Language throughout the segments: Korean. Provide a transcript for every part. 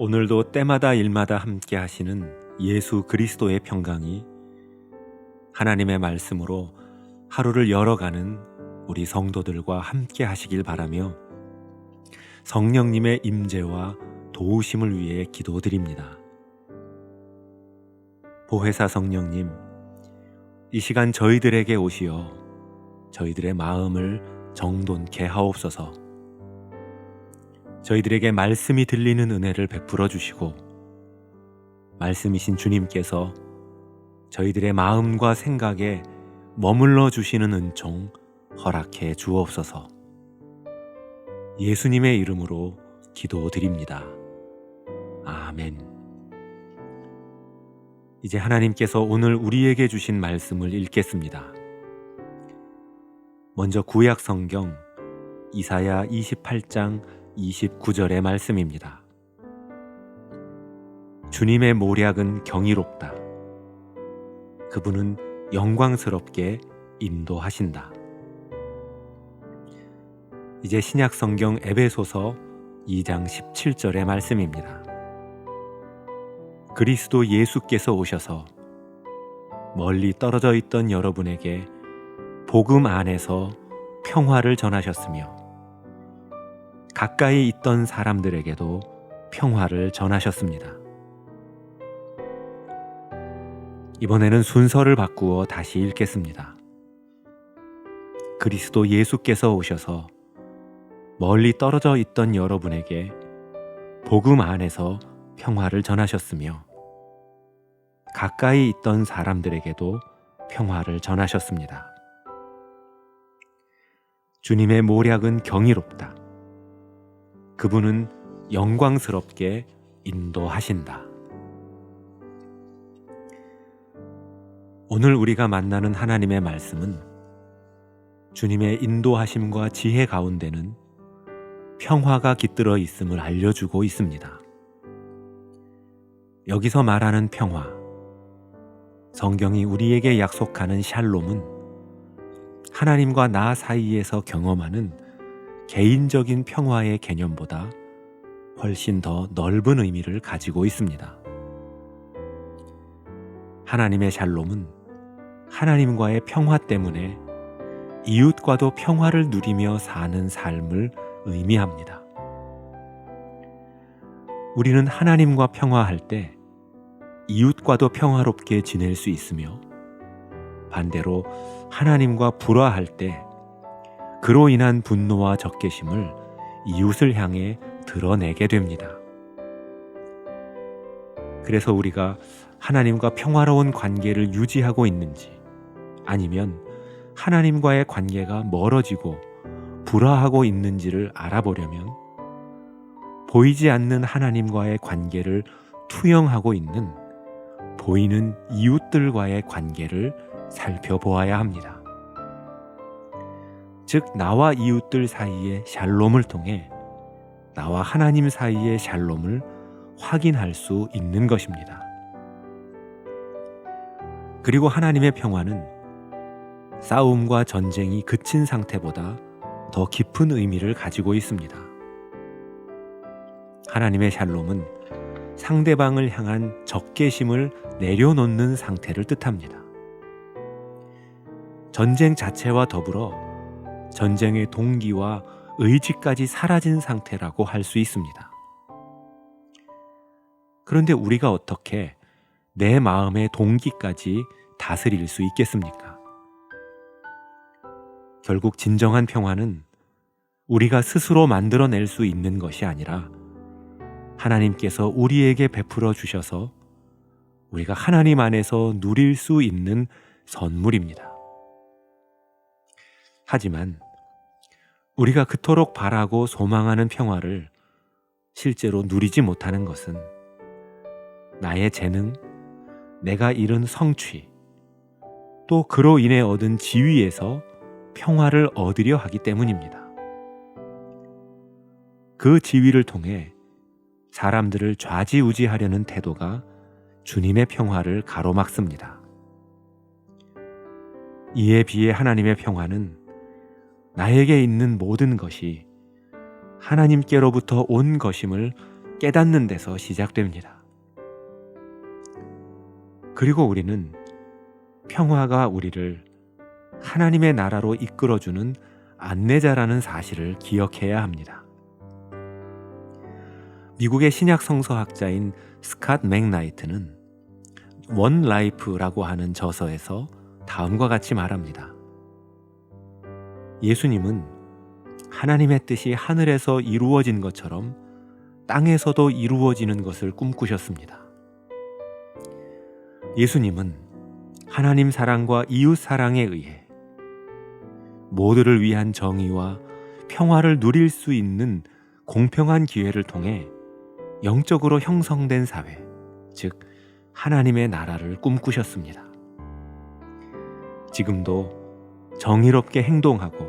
오늘도 때마다 일마다 함께 하시는 예수 그리스도의 평강이 하나님의 말씀으로 하루를 열어가는 우리 성도들과 함께 하시길 바라며 성령님의 임재와 도우심을 위해 기도드립니다. 보혜사 성령님, 이 시간 저희들에게 오시어 저희들의 마음을 정돈케 하옵소서. 저희들에게 말씀이 들리는 은혜를 베풀어 주시고 말씀이신 주님께서 저희들의 마음과 생각에 머물러 주시는 은총 허락해 주옵소서. 예수님의 이름으로 기도드립니다. 아멘. 이제 하나님께서 오늘 우리에게 주신 말씀을 읽겠습니다. 먼저 구약 성경 이사야 28장 29절의 말씀입니다. 주님의 모략은 경이롭다. 그분은 영광스럽게 인도하신다. 이제 신약 성경 에베소서 2장 17절의 말씀입니다. 그리스도 예수께서 오셔서 멀리 떨어져 있던 여러분에게 복음 안에서 평화를 전하셨으며 가까이 있던 사람들에게도 평화를 전하셨습니다. 이번에는 순서를 바꾸어 다시 읽겠습니다. 그리스도 예수께서 오셔서 멀리 떨어져 있던 여러분에게 복음 안에서 평화를 전하셨으며 가까이 있던 사람들에게도 평화를 전하셨습니다. 주님의 모략은 경이롭다. 그분은 영광스럽게 인도하신다. 오늘 우리가 만나는 하나님의 말씀은 주님의 인도하심과 지혜 가운데는 평화가 깃들어 있음을 알려주고 있습니다. 여기서 말하는 평화, 성경이 우리에게 약속하는 샬롬은 하나님과 나 사이에서 경험하는 개인적인 평화의 개념보다 훨씬 더 넓은 의미를 가지고 있습니다. 하나님의 샬롬은 하나님과의 평화 때문에 이웃과도 평화를 누리며 사는 삶을 의미합니다. 우리는 하나님과 평화할 때 이웃과도 평화롭게 지낼 수 있으며 반대로 하나님과 불화할 때 그로 인한 분노와 적개심을 이웃을 향해 드러내게 됩니다. 그래서 우리가 하나님과 평화로운 관계를 유지하고 있는지 아니면 하나님과의 관계가 멀어지고 불화하고 있는지를 알아보려면 보이지 않는 하나님과의 관계를 투영하고 있는 보이는 이웃들과의 관계를 살펴보아야 합니다. 즉 나와 이웃들 사이의 샬롬을 통해 나와 하나님 사이의 샬롬을 확인할 수 있는 것입니다. 그리고 하나님의 평화는 싸움과 전쟁이 그친 상태보다 더 깊은 의미를 가지고 있습니다. 하나님의 샬롬은 상대방을 향한 적개심을 내려놓는 상태를 뜻합니다. 전쟁 자체와 더불어 전쟁의 동기와 의지까지 사라진 상태라고 할 수 있습니다. 그런데 우리가 어떻게 내 마음의 동기까지 다스릴 수 있겠습니까? 결국 진정한 평화는 우리가 스스로 만들어낼 수 있는 것이 아니라 하나님께서 우리에게 베풀어 주셔서 우리가 하나님 안에서 누릴 수 있는 선물입니다. 하지만 우리가 그토록 바라고 소망하는 평화를 실제로 누리지 못하는 것은 나의 재능, 내가 이룬 성취, 또 그로 인해 얻은 지위에서 평화를 얻으려 하기 때문입니다. 그 지위를 통해 사람들을 좌지우지하려는 태도가 주님의 평화를 가로막습니다. 이에 비해 하나님의 평화는 나에게 있는 모든 것이 하나님께로부터 온 것임을 깨닫는 데서 시작됩니다. 그리고 우리는 평화가 우리를 하나님의 나라로 이끌어주는 안내자라는 사실을 기억해야 합니다. 미국의 신약 성서학자인 스캇 맥나이트는 원 라이프라고 하는 저서에서 다음과 같이 말합니다. 예수님은 하나님의 뜻이 하늘에서 이루어진 것처럼 땅에서도 이루어지는 것을 꿈꾸셨습니다. 예수님은 하나님 사랑과 이웃 사랑에 의해 모두를 위한 정의와 평화를 누릴 수 있는 공평한 기회를 통해 영적으로 형성된 사회, 즉 하나님의 나라를 꿈꾸셨습니다. 지금도 정의롭게 행동하고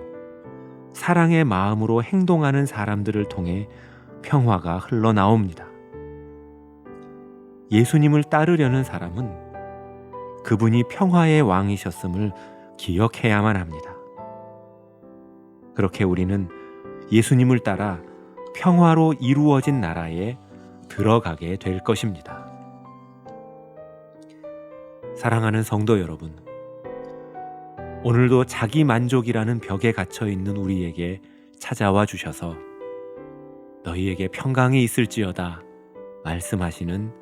사랑의 마음으로 행동하는 사람들을 통해 평화가 흘러나옵니다. 예수님을 따르려는 사람은 그분이 평화의 왕이셨음을 기억해야만 합니다. 그렇게 우리는 예수님을 따라 평화로 이루어진 나라에 들어가게 될 것입니다. 사랑하는 성도 여러분, 오늘도 자기 만족이라는 벽에 갇혀 있는 우리에게 찾아와 주셔서 너희에게 평강이 있을지어다 말씀하시는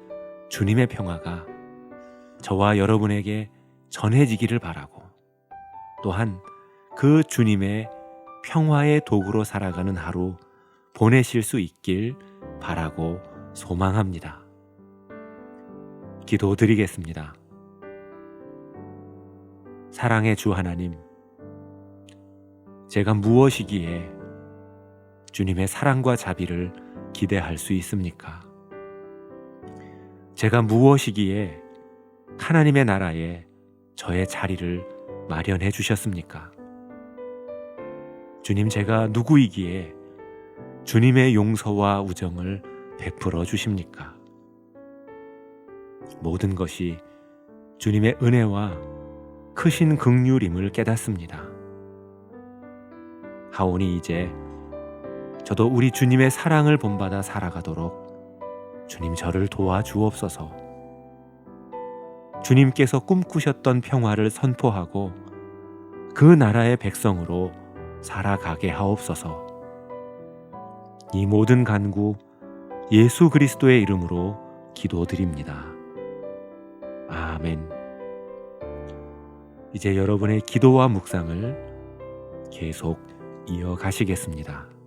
주님의 평화가 저와 여러분에게 전해지기를 바라고, 또한 그 주님의 평화의 도구로 살아가는 하루 보내실 수 있길 바라고 소망합니다. 기도드리겠습니다. 사랑의 주 하나님, 제가 무엇이기에 주님의 사랑과 자비를 기대할 수 있습니까? 제가 무엇이기에 하나님의 나라에 저의 자리를 마련해 주셨습니까? 주님, 제가 누구이기에 주님의 용서와 우정을 베풀어 주십니까? 모든 것이 주님의 은혜와 크신 긍휼임을 깨닫습니다. 하오니 이제 저도 우리 주님의 사랑을 본받아 살아가도록 주님 저를 도와주옵소서. 주님께서 꿈꾸셨던 평화를 선포하고 그 나라의 백성으로 살아가게 하옵소서. 이 모든 간구 예수 그리스도의 이름으로 기도드립니다. 아멘. 이제 여러분의 기도와 묵상을 계속 이어가시겠습니다.